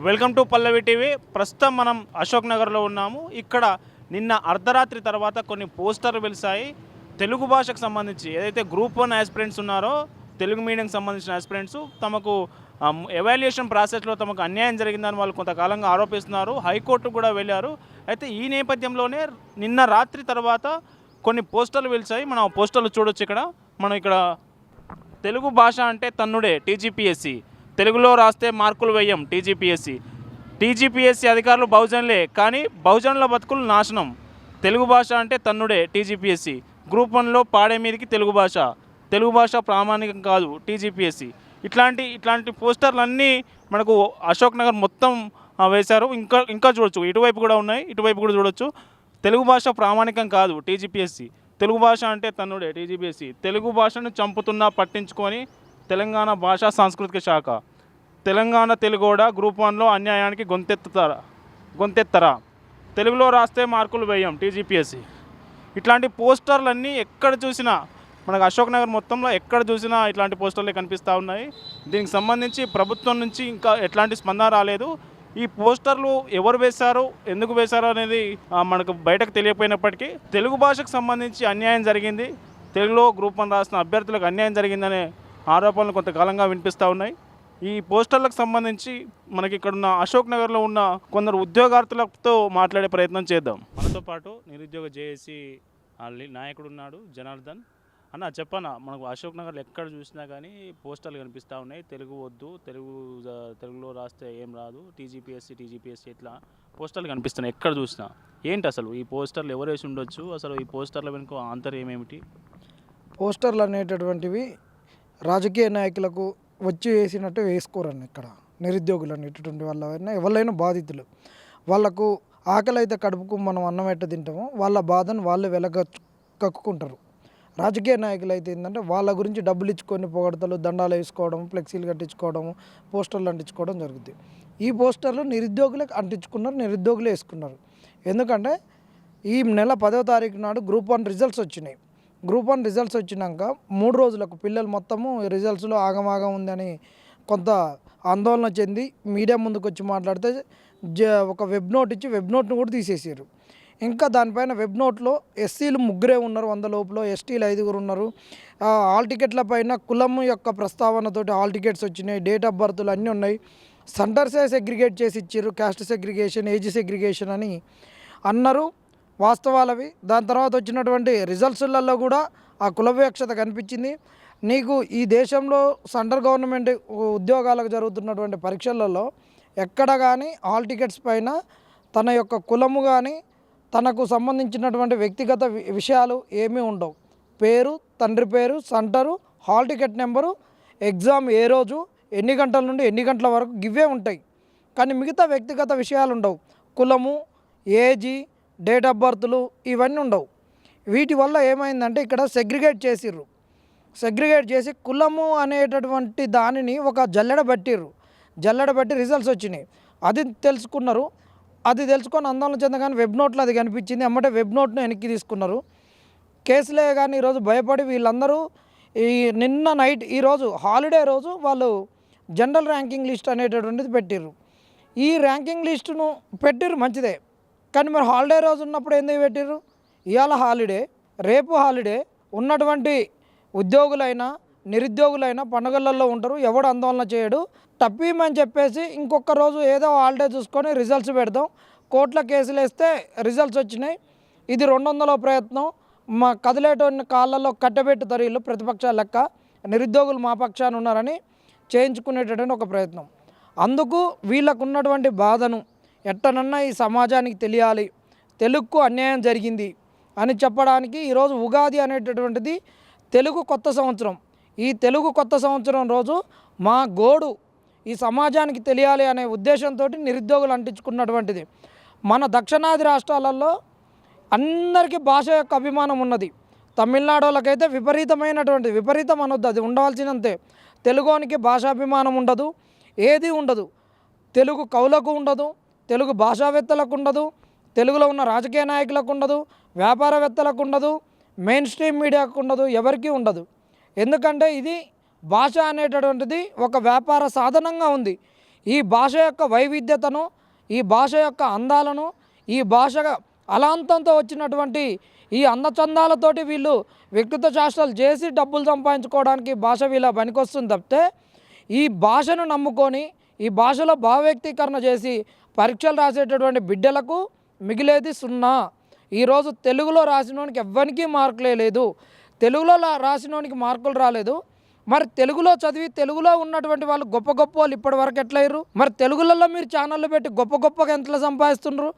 Welcome to Pallavi TV. ప్రస్తుతం మనం అశోక్ నగర్లో ఉన్నాము. ఇక్కడ నిన్న అర్ధరాత్రి తర్వాత కొన్ని పోస్టర్లు వెలిసాయి. తెలుగు భాషకు సంబంధించి ఏదైతే గ్రూప్ 1 ఆస్పిరెంట్స్ ఉన్నారో తెలుగు మీడియంకి సంబంధించిన ఆస్పిరెంట్స్ తమకు ఎవాల్యుయేషన్ ప్రాసెస్లో తమకు అన్యాయం జరిగిందని వాళ్ళు కొంతకాలంగా ఆరోపిస్తున్నారు. హైకోర్టు కూడా వెళ్ళారు. అయితే ఈ నేపథ్యంలోనే నిన్న రాత్రి తర్వాత కొన్ని పోస్టర్లు వెలిసాయి. మనం పోస్టర్లు చూడొచ్చు. మనం ఇక్కడ తెలుగు భాష అంటే తన్నుడే టీజీపీఎస్సీ, తెలుగులో రాస్తే మార్కులు వేయం టీజీపీఎస్సీ అధికారులు బహుజనులే కానీ బహుజనుల బతుకులు నాశనం, తెలుగు భాష అంటే తన్నుడే టీజీపీఎస్సీ, గ్రూప్ 1లో పాడే మీదకి తెలుగు భాష ప్రామాణికం కాదు టీజీపీఎస్సీ. ఇట్లాంటి పోస్టర్లు అన్నీ మనకు అశోక్ నగర్ మొత్తం వేశారు. ఇంకా చూడొచ్చు, ఇటువైపు కూడా ఉన్నాయి, ఇటువైపు కూడా చూడొచ్చు. తెలుగు భాష ప్రామాణికం కాదు టీజీపీఎస్సీ, తెలుగు భాష అంటే తన్నుడే టీజీపీఎస్సీ, తెలుగు భాషను చంపుతున్నా పట్టించుకొని తెలంగాణ భాషా సాంస్కృతిక శాఖ, తెలంగాణ తెలుగోడ గ్రూప్ 1లో అన్యాయానికి గొంతెత్తరా, తెలుగులో రాస్తే మార్కులు వేయం టీజీపీఎస్సీ. ఇట్లాంటి పోస్టర్లన్నీ ఎక్కడ చూసినా మనకు అశోక్ నగర్ మొత్తంలో ఎక్కడ చూసినా ఇట్లాంటి పోస్టర్లే కనిపిస్తూ ఉన్నాయి. దీనికి సంబంధించి ప్రభుత్వం నుంచి ఇంకా ఎట్లాంటి స్పందన రాలేదు. ఈ పోస్టర్లు ఎవరు వేశారు, ఎందుకు వేశారు అనేది మనకు బయటకు తెలియకపోయినప్పటికీ తెలుగు భాషకు సంబంధించి అన్యాయం జరిగింది, తెలుగులో గ్రూప్ 1 రాసిన అభ్యర్థులకు అన్యాయం జరిగిందనే ఆరోపణలు కొంతకాలంగా వినిపిస్తూ ఉన్నాయి. ఈ పోస్టర్లకు సంబంధించి మనకి ఇక్కడున్న అశోక్ నగర్లో ఉన్న కొందరు ఉద్యోగార్థులతో మాట్లాడే ప్రయత్నం చేద్దాం. మనతో పాటు నిరుద్యోగ జేఏసీ నాయకుడు ఉన్నాడు, జనార్దన్. అన్న చెప్పన్నా, మనకు అశోక్ నగర్లో ఎక్కడ చూసినా కానీ పోస్టర్లు కనిపిస్తూ ఉన్నాయి. తెలుగు వద్దు, తెలుగులో రాస్తే ఏం రాదు, టీజీపీఎస్సీ ఇట్లా పోస్టర్లు కనిపిస్తున్నాయి ఎక్కడ చూసినా. ఏంటి అసలు ఈ పోస్టర్లు ఎవరు వేసి ఉండొచ్చు? అసలు ఈ పోస్టర్ల వెనుక ఆంతర్యం ఏమిటి? పోస్టర్లు అనేటటువంటివి రాజకీయ నాయకులకు వచ్చి వేసినట్టు వేసుకోరండి. ఇక్కడ నిరుద్యోగులు అనేటటువంటి వాళ్ళైనా ఎవరైనా బాధితులు, వాళ్ళకు ఆకలి అయితే కడుపుకు మనం అన్నం ఎట్ట తింటామో వాళ్ళ బాధను వాళ్ళు కక్కుకుంటారు. రాజకీయ నాయకులు అయితే ఏంటంటే వాళ్ళ గురించి డబ్బులు ఇచ్చుకొని పొగడతలు, దండాలు వేసుకోవడం, ఫ్లెక్సీలు కట్టించుకోవడం, పోస్టర్లు అంటించుకోవడం జరుగుతుంది. ఈ పోస్టర్లు నిరుద్యోగులకు అంటించుకున్నారు, నిరుద్యోగులు వేసుకున్నారు. ఎందుకంటే ఈ నెల 10వ తారీఖు నాడు గ్రూప్ 1 రిజల్ట్స్ వచ్చినాయి. గ్రూప్ 1 రిజల్ట్స్ వచ్చినాక 3 రోజులకు పిల్లలు మొత్తము రిజల్ట్స్లో ఆగమాగం ఉందని కొంత ఆందోళన చెంది మీడియా ముందుకు వచ్చి మాట్లాడితే ఒక వెబ్ నోట్ ఇచ్చి వెబ్ నోట్ను కూడా తీసేసారు. ఇంకా దానిపైన వెబ్ నోట్లో ఎస్సీలు 3 ఉన్నారు 100 లోపల, ఎస్టీలు 5 ఉన్నారు. హాల్ టికెట్ల పైన కులం యొక్క ప్రస్తావనతోటి హాల్ టికెట్స్ వచ్చినాయి, డేట్ ఆఫ్ బర్త్లు అన్నీ ఉన్నాయి. సెంటర్సే సెగ్రిగేట్ చేసి ఇచ్చారు, క్యాస్ట్ సెగ్రిగేషన్, ఏజ్ సెగ్రిగేషన్ అని అన్నారు. వాస్తవాలవి. దాని తర్వాత వచ్చినటువంటి రిజల్ట్స్లలో కూడా ఆ కుల వివక్షత కనిపించింది. నీకు ఈ దేశంలో సెంట్రల్ గవర్నమెంట్ ఉద్యోగాలకు జరుగుతున్నటువంటి పరీక్షలలో ఎక్కడ కానీ హాల్ టికెట్స్ పైన తన యొక్క కులము కానీ తనకు సంబంధించినటువంటి వ్యక్తిగత విషయాలు ఏమీ ఉండవు. పేరు, తండ్రి పేరు, centre, hall ticket number, exam ఏ రోజు, ఎన్ని గంటల నుండి ఎన్ని గంటల వరకు ఇవే ఉంటాయి. కానీ మిగతా వ్యక్తిగత విషయాలు ఉండవు. కులము, ఏజీ, డేట్ ఆఫ్ బర్త్లు ఇవన్నీ ఉండవు. వీటి వల్ల ఏమైందంటే ఇక్కడ సెగ్రిగేట్ చేసి కులము అనేటటువంటి దానిని ఒక జల్లెడ బట్టి రిజల్ట్స్ వచ్చినాయి. అది తెలుసుకున్నారు. అది తెలుసుకొని ఆందోళన చెందగానే వెబ్ నోట్లో అది కనిపించింది. అమ్మటే వెబ్ నోట్ను వెనక్కి తీసుకున్నారు. కేసులే కానీ ఈరోజు భయపడి వీళ్ళందరూ నిన్న నైట్, ఈరోజు హాలిడే రోజు వాళ్ళు జనరల్ ర్యాంకింగ్ లిస్ట్ అనేటటువంటిది పెట్టిర్రు. ఈ ర్యాంకింగ్ లిస్టును పెట్టిర్రు మంచిదే, కానీ మరి హాలిడే రోజు ఉన్నప్పుడు ఎందుకు పెట్టిర్రు? ఇవాళ హాలిడే, రేపు హాలిడే, ఉన్నటువంటి ఉద్యోగులైనా నిరుద్యోగులైనా పండుగలలో ఉంటారు, ఎవడు ఆందోళన చేయడు. తప్పీమని చెప్పేసి ఇంకొక రోజు ఏదో హాలిడే చూసుకొని రిజల్ట్స్ పెడదాం, కోర్టుల కేసులు వేస్తే రిజల్ట్స్ వచ్చినాయి. ఇది 200వ ప్రయత్నం. మా కదిలేటువంటి కాళ్ళల్లో కట్టబెట్టుతారు వీళ్ళు, ప్రతిపక్షాల లెక్క నిరుద్యోగులు మా పక్షాన ఉన్నారని చేయించుకునేటటువంటి ఒక ప్రయత్నం. అందుకు వీళ్ళకు ఉన్నటువంటి బాధను ఎట్టనన్నా ఈ సమాజానికి తెలియాలి, తెలుగుకు అన్యాయం జరిగింది అని చెప్పడానికి ఈరోజు ఉగాది అనేటటువంటిది తెలుగు కొత్త సంవత్సరం. ఈ తెలుగు కొత్త సంవత్సరం రోజు మా గోడు ఈ సమాజానికి తెలియాలి అనే ఉద్దేశంతో నిరుద్యోగులు అంటించుకున్నటువంటిది. మన దక్షిణాది రాష్ట్రాలలో అందరికీ భాష యొక్క అభిమానం ఉన్నది. తమిళనాడు వాళ్ళకైతే విపరీతం అనొద్దు, అది ఉండవలసినంతే. తెలుగునికి భాషాభిమానం ఉండదు, ఏది ఉండదు. తెలుగు కవులకు ఉండదు, తెలుగు భాషావేత్తలకు ఉండదు, తెలుగులో ఉన్న రాజకీయ నాయకులకు ఉండదు, వ్యాపారవేత్తలకు ఉండదు, మెయిన్ స్ట్రీమ్ మీడియాకు ఉండదు, ఎవరికీ ఉండదు. ఎందుకంటే ఇది భాష అనేటటువంటిది ఒక వ్యాపార సాధనంగా ఉంది. ఈ భాష యొక్క వైవిధ్యతను, ఈ భాష యొక్క అందాలను, ఈ భాష అలాంతంతో వచ్చినటువంటి ఈ అందచందాలతోటి వీళ్ళు వ్యక్తిత్వ శాస్త్రాలు చేసి డబ్బులు సంపాదించుకోవడానికి భాష వీళ్ళ పనికొస్తుంది తప్పితే ఈ భాషను నమ్ముకొని ఈ భాషలో భావవ్యక్తీకరణ చేసి పరీక్షలు రాసేటటువంటి బిడ్డలకు మిగిలేది సున్నా. ఈరోజు తెలుగులో రాసినోనికి ఎవ్వరికీ మార్కులే లేదు. తెలుగులో రాసినోనికి మార్కులు రాలేదు. మరి తెలుగులో చదివి తెలుగులో ఉన్నటువంటి వాళ్ళు గొప్ప గొప్ప వాళ్ళు ఇప్పటి వరకు ఎట్లయ్యారు? మరి తెలుగులలో మీరు ఛానళ్ళు పెట్టి గొప్ప గొప్పగా ఎంతలో సంపాదిస్తున్నారు?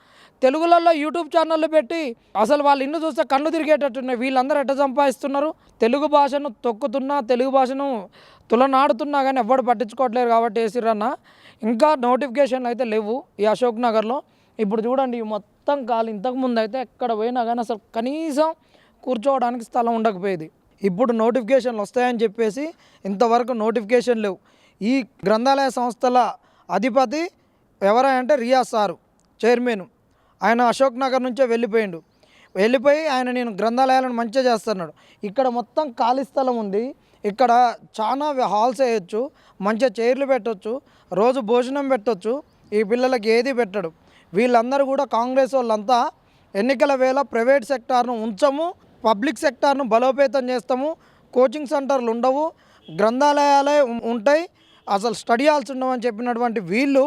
తెలుగులలో యూట్యూబ్ ఛానళ్ళు పెట్టి అసలు వాళ్ళు ఇన్ను చూస్తే కన్ను తిరిగేటట్టున్నాయి. వీళ్ళందరూ ఎట్లా సంపాదిస్తున్నారు? తెలుగు భాషను తొక్కుతున్నా, తెలుగు భాషను తులనాడుతున్నా కానీ ఎవ్వడు పట్టించుకోవట్లేరు కాబట్టి వేసిరన్న. ఇంకా నోటిఫికేషన్లు అయితే లేవు ఈ అశోక్ నగర్లో. ఇప్పుడు చూడండి మొత్తం కాలు. ఇంతకుముందు అయితే ఎక్కడ పోయినా కానీ అసలు కనీసం కూర్చోవడానికి స్థలం ఉండకపోయేది. ఇప్పుడు నోటిఫికేషన్లు వస్తాయని చెప్పేసి ఇంతవరకు నోటిఫికేషన్ లేవు. ఈ గ్రంథాలయ సంస్థల అధిపతి ఎవరంటే రియాజ్ సారు, చైర్మన్. ఆయన అశోక్ నగర్ నుంచే వెళ్ళిపోయి ఆయన నేను గ్రంథాలయాలను మంచిగా చేస్తున్నాడు. ఇక్కడ మొత్తం ఖాళీ స్థలం ఉంది. ఇక్కడ చాలా హాల్స్ వేయచ్చు, మంచిగా చైర్లు పెట్టవచ్చు, రోజు భోజనం పెట్టవచ్చు. ఈ పిల్లలకి ఏది పెట్టడు. వీళ్ళందరూ కూడా కాంగ్రెస్ వాళ్ళంతా ఎన్నికల వేళ ప్రైవేట్ సెక్టార్ను ఉంచము, పబ్లిక్ సెక్టార్ను బలోపేతం చేస్తాము, కోచింగ్ సెంటర్లు ఉండవు, గ్రంథాలయాలే ఉంటాయి, అసలు స్టడీ హాల్స్ ఉండవని చెప్పినటువంటి వీళ్ళు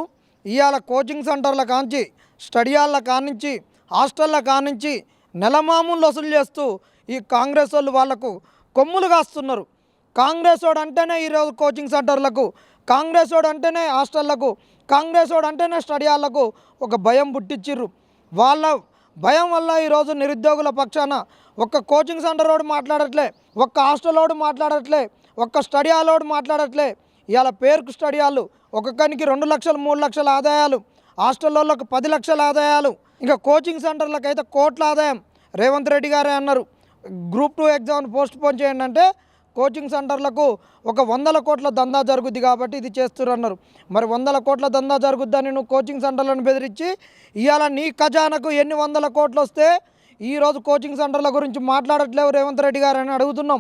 ఇవాళ కోచింగ్ సెంటర్ల కాంచి, స్టడీ హాల్ల కానించి, హాస్టళ్ళ కానించి నెలమామూలు వసూలు చేస్తూ ఈ కాంగ్రెస్ వాళ్ళు వాళ్లకు కొమ్ములు కాస్తున్నారు. కాంగ్రెస్ వాడు అంటేనే ఈరోజు కోచింగ్ సెంటర్లకు, కాంగ్రెస్ వాడు అంటేనే హాస్టళ్లకు, కాంగ్రెస్ వాడు అంటేనే స్టడీ హాల్లకు ఒక భయం పుట్టించిర్రు. వాళ్ళ భయం వల్ల ఈరోజు నిరుద్యోగుల పక్షాన ఒక్క కోచింగ్ సెంటర్ వాడు మాట్లాడట్లే, ఒక్క హాస్టల్ వాడు మాట్లాడట్లే, ఒక్క స్టడీ హాల్ వాడు మాట్లాడట్లే. ఇవాళ పేరుకు స్టడీ హాల్ ఒక్కొక్కరికి 2 లక్షలు 3 లక్షల ఆదాయాలు, హాస్టల్లోకి 10 లక్షల ఆదాయాలు, ఇంకా కోచింగ్ సెంటర్లకు అయితే కోట్ల ఆదాయం. రేవంత్ రెడ్డి గారే అన్నారు గ్రూప్ 2 ఎగ్జామ్ పోస్ట్ పోన్ చేయండి అంటే కోచింగ్ సెంటర్లకు ఒక 100 కోట్ల దందా జరుగుద్ది కాబట్టి ఇది చేస్తున్నారు. మరి 100 కోట్ల దందా జరుగుద్దని నువ్వు కోచింగ్ సెంటర్లను బెదిరించి ఇవాళ నీ ఖజానాకు ఎన్ని 100 కోట్లు వస్తే ఈరోజు కోచింగ్ సెంటర్ల గురించి మాట్లాడట్లేవు రేవంత్ రెడ్డి గారు అని అడుగుతున్నాం.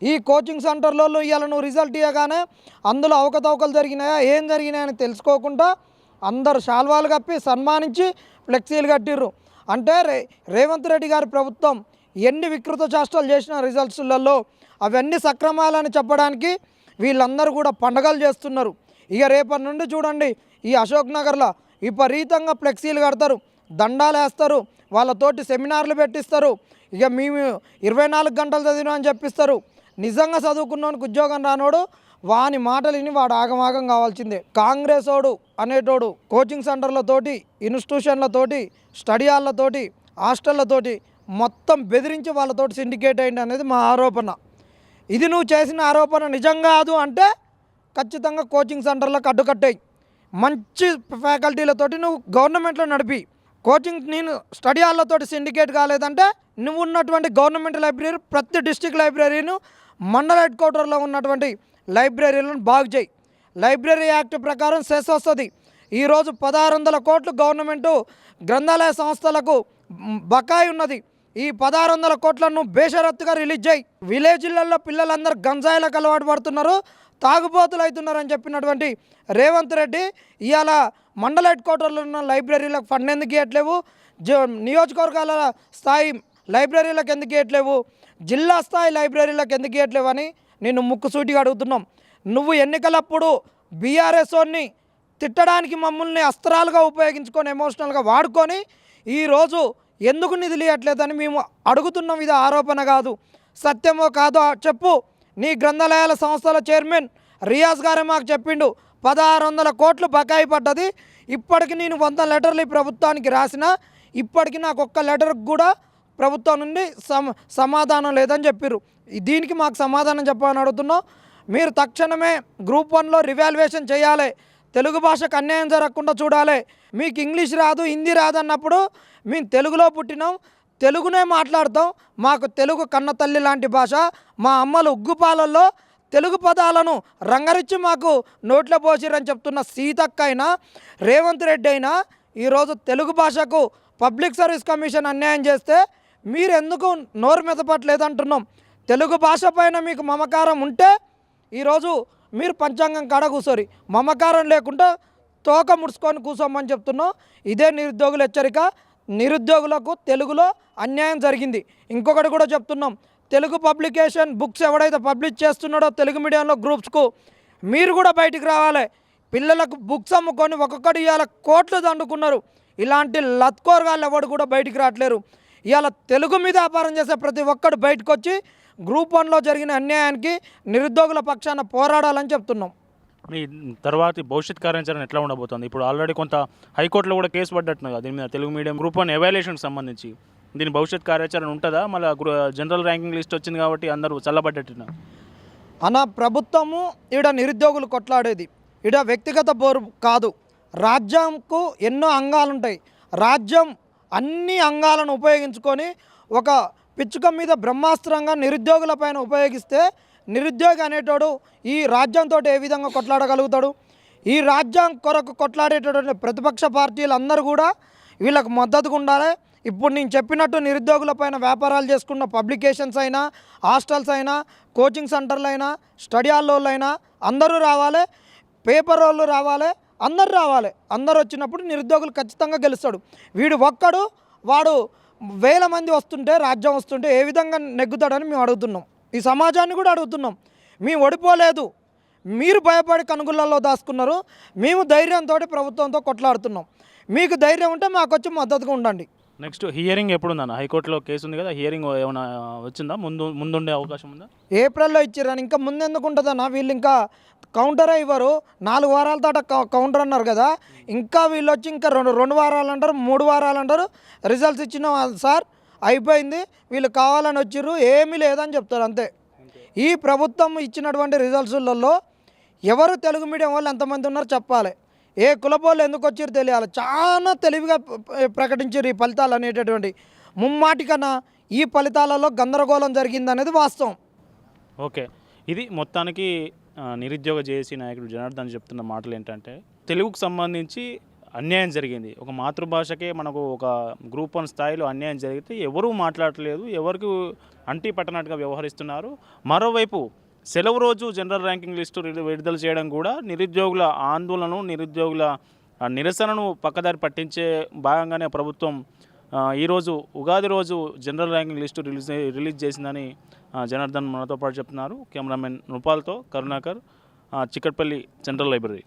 ఈ కోచింగ్ సెంటర్లో ఇవాళ నువ్వు రిజల్ట్ ఇవ్వగానే అందులో అవకతవకలు జరిగినాయా, ఏం జరిగినాయని తెలుసుకోకుండా అందరు శాల్వాలు కప్పి సన్మానించి ఫ్లెక్సీలు కట్టిర్రు. అంటే రేవంత్ రెడ్డి గారి ప్రభుత్వం ఎన్ని వికృత చేష్టలు చేసిన రిజల్ట్స్లలో అవన్నీ సక్రమాలని చెప్పడానికి వీళ్ళందరూ కూడా పండగలు చేస్తున్నారు. ఇక రేపటి నుండి చూడండి ఈ అశోక్ నగర్లో విపరీతంగా ఫ్లెక్సీలు కడతారు, దండాలు వేస్తారు, వాళ్ళతోటి సెమినార్లు పెట్టిస్తారు. ఇక మేము 24 గంటలు చదివినా అని చెప్పిస్తారు. నిజంగా చదువుకున్నోనికి ఉద్యోగం రానోడు వాని మాటలు విని వాడు ఆగమాగం కావాల్సిందే. కాంగ్రెస్ వాడు అనేటోడు కోచింగ్ సెంటర్లతోటి, ఇన్స్టిట్యూషన్లతోటి, స్టడీ హాల్లతోటి, హాస్టళ్లతోటి మొత్తం బెదిరించి వాళ్ళతోటి సిండికేట్ అయింది అనేది మా ఆరోపణ. ఇది నువ్వు చేసిన ఆరోపణ నిజం కాదు అంటే ఖచ్చితంగా కోచింగ్ సెంటర్లకు అడ్డుకట్టాయి. మంచి ఫ్యాకల్టీలతోటి నువ్వు గవర్నమెంట్లో నడిపి కోచింగ్, నేను స్టడీ హాల్లతోటి సిండికేట్ కాలేదంటే నువ్వు ఉన్నటువంటి గవర్నమెంట్ లైబ్రరీ, ప్రతి డిస్టిక్ లైబ్రరీను, మండల హెడ్ క్వార్టర్లో ఉన్నటువంటి లైబ్రరీలను బాగు చేయి. లైబ్రరీ యాక్ట్ ప్రకారం సెస్ వస్తుంది. ఈరోజు 1600 కోట్లు గవర్నమెంటు గ్రంథాలయ సంస్థలకు బకాయి ఉన్నది. ఈ 1600 కోట్లను బేషరత్తుగా రిలీజ్ చేయి. విలేజ్లలో పిల్లలందరూ గంజాయిలకు అలవాటు పడుతున్నారు, తాగుబోతులు అవుతున్నారని చెప్పినటువంటి రేవంత్ రెడ్డి ఇవాళ మండల హెడ్ క్వార్టర్లో ఉన్న లైబ్రరీలకు ఫండ్ ఎందుకు ఇవ్వట్లేవు, నియోజకవర్గాల స్థాయి లైబ్రరీలకు ఎందుకు ఇవ్వట్లేవు, జిల్లా స్థాయి లైబ్రరీలకు ఎందుకు ఇవ్వట్లేవు అని నేను ముక్కుసూటిగా అడుగుతున్నాం. నువ్వు ఎన్నికలప్పుడు బీఆర్ఎస్ని తిట్టడానికి మమ్మల్ని అస్త్రాలుగా ఉపయోగించుకొని ఎమోషనల్గా వాడుకొని ఈరోజు ఎందుకు నిధులు ఇవ్వట్లేదని మేము అడుగుతున్నాం. ఇది ఆరోపణ కాదు, సత్యమో కాదో చెప్పు. నీ గ్రంథాలయాల సంస్థల చైర్మన్ రియాజ్ గారే మాకు చెప్పిండు 1600 కోట్లు బకాయి పడ్డది. ఇప్పటికి నేను 100 లెటర్లు ఈ ప్రభుత్వానికి రాసినా ఇప్పటికి నాకు ఒక్క లెటర్కి కూడా ప్రభుత్వం నుండి సమాధానం లేదని చెప్పారు. దీనికి మాకు సమాధానం చెప్పాలని అడుగుతున్నాం. మీరు తక్షణమే గ్రూప్ 1లో రివాల్యుయేషన్ చేయాలి, తెలుగు భాషకు అన్యాయం జరగకుండా చూడాలి. మీకు ఇంగ్లీష్ రాదు, హిందీ రాదు అన్నప్పుడు మేము తెలుగులో పుట్టినాం, తెలుగునే మాట్లాడతాం, మాకు తెలుగు కన్న తల్లి లాంటి భాష. మా అమ్మలు ఉగ్గుపాలల్లో తెలుగు పదాలను రంగరించి మాకు నోట్లో పోసిరని చెప్తున్న సీతక్క అయినా, రేవంత్ రెడ్డి అయినా ఈరోజు తెలుగు భాషకు పబ్లిక్ సర్వీస్ కమిషన్ అన్యాయం చేస్తే మీరు ఎందుకు నోరు మెదపట్లేదంటున్నాం. తెలుగు భాష పైన మీకు మమకారం ఉంటే ఈరోజు మీరు పంచాంగం కాడ కూర్చోరి, మమకారం లేకుండా తోక ముడుచుకొని కూర్చోమని చెప్తున్నాం. ఇదే నిరుద్యోగుల హెచ్చరిక. నిరుద్యోగులకు తెలుగులో అన్యాయం జరిగింది. ఇంకొకటి కూడా చెప్తున్నాం, తెలుగు పబ్లికేషన్ బుక్స్ ఎవడైతే పబ్లిష్ చేస్తున్నాడో తెలుగు మీడియంలో గ్రూప్స్కు మీరు కూడా బయటికి రావాలి. పిల్లలకు బుక్స్ అమ్ముకొని ఒక్కొక్కటి ఇవాళ కోట్లు దండుకున్నారు. ఇలాంటి లత్కోరగాళ్ళు ఎవడు కూడా బయటికి రావట్లేరు. ఇవాళ తెలుగు మీద వ్యాపారం చేసే ప్రతి ఒక్కడు బయటకు వచ్చి గ్రూప్ 1లో జరిగిన అన్యాయానికి నిరుద్యోగుల పక్షాన పోరాడాలని చెప్తున్నాం. మీ తర్వాతి భవిష్యత్ కార్యాచరణ ఎట్లా ఉండబోతుంది? ఇప్పుడు ఆల్రెడీ కొంత హైకోర్టులో కూడా కేసు పడ్డట్టుగా దీని మీద తెలుగు మీడియం గ్రూప్ 1 ఎవాల్యుయేషన్కి సంబంధించి దీని భవిష్యత్ కార్యాచరణ ఉంటుందా? మళ్ళీ జనరల్ ర్యాంకింగ్ లిస్ట్ వచ్చింది కాబట్టి అందరూ చల్లబడ్డట్టున అన్న ప్రభుత్వము ఈడ నిరుద్యోగులు కొట్లాడేది ఈడ వ్యక్తిగత బోరు కాదు. రాజ్యంకు ఎన్నో అంగాలు ఉంటాయి. రాజ్యం అన్ని అంగాలను ఉపయోగించుకొని ఒక పిచ్చుక మీద బ్రహ్మాస్త్రంగా నిరుద్యోగుల పైన ఉపయోగిస్తే నిరుద్యోగి అనేటోడు ఈ రాజ్యంతో ఏ విధంగా కొట్లాడగలుగుతాడు? ఈ రాజ్యం కొరకు కొట్లాడేటటువంటి ప్రతిపక్ష పార్టీలు అందరూ కూడా వీళ్ళకు మద్దతుగా ఉండాలి. ఇప్పుడు నేను చెప్పినట్టు నిరుద్యోగుల పైన వ్యాపారాలు చేసుకున్న పబ్లికేషన్స్ అయినా, హాస్టల్స్ అయినా, కోచింగ్ సెంటర్లు అయినా, స్టడీ హాల్లో అయినా అందరూ రావాలి. పేపర్ వాళ్ళు రావాలి, అందరు రావాలి. అందరు వచ్చినప్పుడు నిరుద్యోగులు ఖచ్చితంగా గెలుస్తాడు. వాడు వేల మంది వస్తుంటే, రాజ్యం వస్తుంటే ఏ విధంగా నెగ్గుతాడని మేము అడుగుతున్నాం. ఈ సమాజాన్ని కూడా అడుగుతున్నాం. మేము ఓడిపోలేదు, మీరు భయపడి కనుగుళ్ళల్లో దాచుకున్నారు. మేము ధైర్యంతో ప్రభుత్వంతో కొట్లాడుతున్నాం. మీకు ధైర్యం ఉంటే మాకు వచ్చి మద్దతుగా ఉండండి. నెక్స్ట్ హియరింగ్ ఎప్పుడు ఉందన్న? హైకోర్టులో కేసు ఉంది కదా, హియరింగ్ ఏమైనా వచ్చిందా? ముందుండే అవకాశం ఉందా? ఏప్రిల్లో ఇచ్చిర్రని ఇంకా ముందు ఎందుకు ఉంటుందన్న? వీళ్ళు ఇంకా కౌంటరే ఇవ్వరు. 4 వారాల తోట కౌంటర్ అన్నారు కదా. ఇంకా వీళ్ళు వచ్చి ఇంకా 2 వారాలు అంటారు, 3 వారాలు అంటారు. రిజల్ట్స్ ఇచ్చిన సార్ అయిపోయింది, వీళ్ళు కావాలని వచ్చిర్రు, ఏమీ లేదని చెప్తారు అంతే. ఈ ప్రభుత్వం ఇచ్చినటువంటి రిజల్ట్స్లలో ఎవరు తెలుగు మీడియం వాళ్ళు ఎంతమంది ఉన్నారో చెప్పాలి. ఏ కులపోళ్ళు ఎందుకు వచ్చారో తెలియాలి. చాలా తెలివిగా ప్రకటించారు ఈ ఫలితాలు అనేటటువంటి. ముమ్మాటికన్నా ఈ ఫలితాలలో గందరగోళం జరిగిందనేది వాస్తవం. ఓకే, ఇది మొత్తానికి నిరుద్యోగ జేఏసీ నాయకుడు జనార్దన్ చెప్తున్న మాటలు ఏంటంటే, తెలుగుకు సంబంధించి అన్యాయం జరిగింది. ఒక మాతృభాషకే మనకు ఒక గ్రూప్ 1 స్థాయిలో అన్యాయం జరిగితే ఎవరూ మాట్లాడలేదు, ఎవరికి అంటీ పట్టనట్టుగా వ్యవహరిస్తున్నారు. మరోవైపు సెలవు రోజు జనరల్ ర్యాంకింగ్ లిస్టు విడుదల చేయడం కూడా నిరుద్యోగుల ఆందోళనను, నిరుద్యోగుల నిరసనను పక్కదారి పట్టించే భాగంగానే ప్రభుత్వం ఈరోజు ఉగాది రోజు జనరల్ ర్యాంకింగ్ లిస్టు రిలీజ్ చేసిందని జనార్దన్ మనతో పాటు చెప్తున్నారు. కెమెరామెన్ నృపాల్తో కరుణాకర్, చిక్కట్పల్లి సెంట్రల్ లైబ్రరీ.